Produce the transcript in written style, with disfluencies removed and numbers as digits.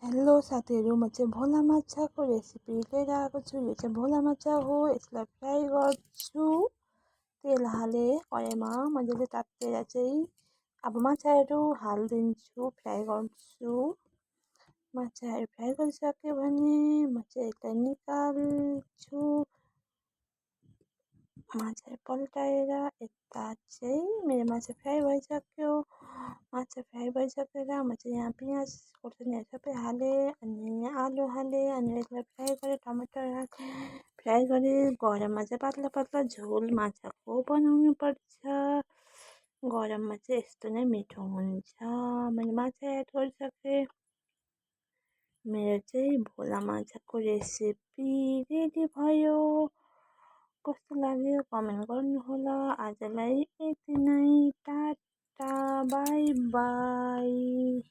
Hello साथीहरू, म चाहिँ भोला माछाको रेसिपी लिएर आएको छु। यो चाहिँ भोला माछा हो। यसलाई फ्राई गर्छु। तेल हाले कराईमा मजाले तातेर चाहिँ अब माछाहरू हालिदिन्छु, फ्राई गर्छु। माछाहरू फ्राई गरिसक्यो भने म चाहिँ यसलाई निकाल्छु। माछा पल्टाएर यता चाहिँ मेरो माछा फ्राई भइसक्यो। माछा फ्राई भइसकेर म चाहिँ यहाँ पियाज खोर्सानीहरू सबै हालेँ अनि आलु हालेँ अनि यसलाई फ्राई गरेँ। टमाटर हालेँ, फ्राई गरेँ। गरममा चाहिँ पातला पातला झोल माछाको बनाउनु पर्छ। गरममा चाहिँ यस्तो नै मिठो हुन्छ। मैले माछा एड गरिसकेँ। मेरो चाहिँ भोला माछाको रेसिपी रेडी भयो। कस्तो लाग्यो कमेन्ट गर्नुहोला। आजलाई यति नै। Tata, by by.